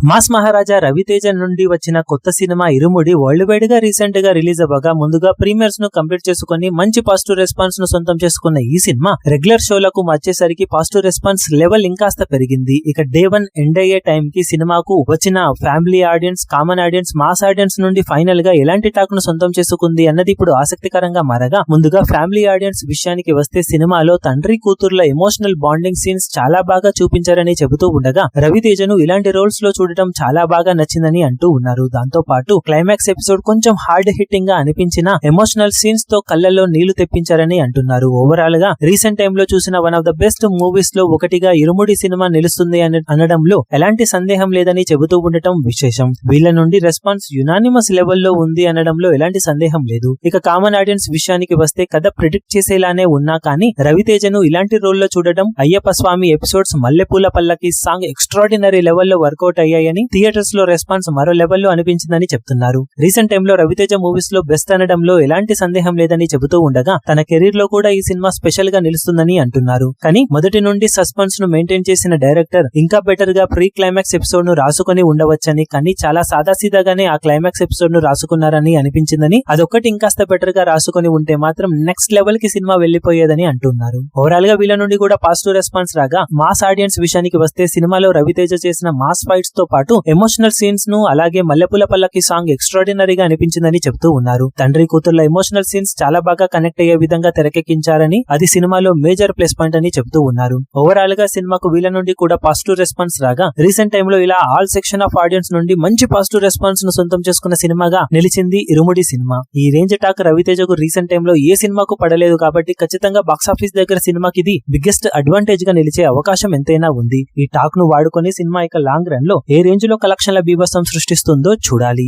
Mass మహారాజా రవితేజ నుండి వచ్చిన కొత్త సినిమా ఇరుముడి వరల్డ్ వైడ్ గా రీసెంట్ గా రిలీజ్ అవ్వగా ముందుగా ప్రీమియర్స్ ను కంప్లీట్ చేసుకుని మంచి పాజిటివ్ రెస్పాన్స్ ను సొంతం చేసుకున్న ఈ సినిమా రెగ్యులర్ షోలకు వచ్చేసరికి పాజిటివ్ రెస్పాన్స్ లెవెల్ ఇంకాస్త పెరిగింది. ఇక డే 1 ఎండ్ అయ్యే టైం కి సినిమాకు వచ్చిన family audience, common audience, mass audience నుండి ఫైనల్ గా ఎలాంటి టాక్ ను సొంతం చేసుకుంది అన్నది ఇప్పుడు ఆసక్తికరంగా మారగా, ముందుగా ఫ్యామిలీ ఆడియన్స్ విషయానికి వస్తే సినిమాలో తండ్రి కూతుర్ల ఎమోషనల్ బాండింగ్ సీన్స్ చాలా బాగా చూపించారని చెబుతూ ఉండగా, రవితేజను ఇలాంటి రోల్స్ లో చూడటం చాలా బాగా నచ్చిందని అంటూ ఉన్నారు. దాంతో పాటు క్లైమాక్స్ ఎపిసోడ్ కొంచెం హార్డ్ హిట్టింగ్ గా అనిపించిన ఎమోషనల్ సీన్స్ తో కళ్ళల్లో నీళ్లు తెప్పించారని అంటున్నారు. ఓవరాల్ గా రీసెంట్ టైమ్ లో చూసిన one of the best movies లో ఒకటిగా ఇరుముడి సినిమా నిలుస్తుంది అనడంలో ఎలాంటి సందేహం లేదని చెబుతూ ఉండటం విశేషం. వీళ్ళ నుండి రెస్పాన్స్ యునానిమస్ లెవెల్లో ఉంది అనడంలో ఎలాంటి సందేహం లేదు. ఇక కామన్ ఆడియన్స్ విషయానికి వస్తే కథ ప్రిడిక్ట్ చేసేలానే ఉన్నా కానీ రవితేజను ఇలాంటి రోల్లో చూడటం, అయ్యప్ప స్వామి ఎపిసోడ్స్ మల్లెపూల పల్లకి సాంగ్ ఎక్స్ట్రాడినరీ లెవెల్లో వర్కౌట్ అయ్యాయని, థియేటర్స్ లో రెస్పాన్స్ మరో లెవెల్లో అనిపించిందని చెప్తున్నారు. రీసెంట్ టైమ్ లో రవితేజ మూవీస్ లో బెస్ట్ అనడంలో ఎలాంటి సందేహం లేదని చెబుతూ ఉండగా, తన కెరీర్ లో కూడా ఈ సినిమా స్పెషల్ గా నిలుస్తుందని అంటున్నారు. కానీ మొదటి నుండి సస్పెన్స్ ను మెయింటైన్ చేసిన డైరెక్టర్ ఇంకా బెటర్ గా ప్రీ క్లైమాక్స్ ఎపిసోడ్ ను రాసుకుని ఉండవచ్చని, కానీ చాలా సాదాసీదాగానే ఆ క్లైమాక్స్ ఎపిసోడ్ ను రాసుకున్నారని అనిపించిందని, అదొక్కటి ఇంకాస్త బెటర్ గా రాసుకుని ఉంటే మాత్రం నెక్స్ట్ లెవెల్ కి సినిమా వెళ్లిపోయేదని అంటున్నారు. ఓవరాల్ గా వీళ్ళ నుండి కూడా పాజిటివ్ రెస్పాన్స్ రాగా, మాస్ ఆడియన్స్ విషయానికి వస్తే సినిమాలో రవితేజ చేసిన మాస్ ఫైట్స్ తో పాటు ఎమోషనల్ సీన్స్ ను, అలాగే మల్లెపూల పల్లకి సాంగ్ ఎక్స్ట్రాడినరీగా అనిపించిందని చెప్తూ ఉన్నారు. తండ్రి కూతుర్ల ఎమోషనల్ సీన్స్ చాలా బాగా కనెక్ట్ అయ్యే విధంగా తెరకెక్కించారని, అది సినిమాలో మేజర్ ప్లస్ పాయింట్ అని చెప్తూ ఉన్నారు. ఓవరాల్ గా సినిమాకు వీళ్ళ నుండి కూడా పాజిటివ్ రెస్పాన్స్ రాగా, రీసెంట్ టైమ్ లో ఇలా ఆల్ సెక్షన్ ఆఫ్ ఆడియన్స్ నుండి మంచి పాజిటివ్ రెస్పాన్స్ ను సొంతం చేసుకున్న సినిమాగా నిలిచింది ఇరుముడి సినిమా. ఈ రేంజ్ టాక్ రవితేజకు రీసెంట్ టైమ్ లో ఏ సినిమాకు పడలేదు కాబట్టి ఖచ్చితంగా బాక్సాఫీస్ దగ్గర సినిమాకి ఇది బిగ్గెస్ట్ అడ్వాంటేజ్ గా నిలిచే అవకాశం ఎంతైనా ఉంది. ఈ టాక్ ను వాడుకొని సినిమా ఇక లాంగ్ రన్ లో ఏ రేంజ్ లో కలెక్షన్ల బీభత్సం సృష్టిస్తుందో చూడాలి.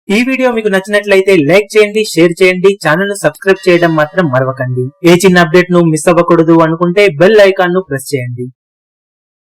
ఈ వీడియో మీకు నచ్చినట్లయితే లైక్ చేయండి, షేర్ చేయండి, ఛానల్ ను సబ్స్క్రైబ్ చేయడం మాత్రం మరవకండి. ఏ చిన్న అప్డేట్ ను మిస్ అవ్వకూడదు అనుకుంటే బెల్ ఐకాన్ ను ప్రెస్ చేయండి.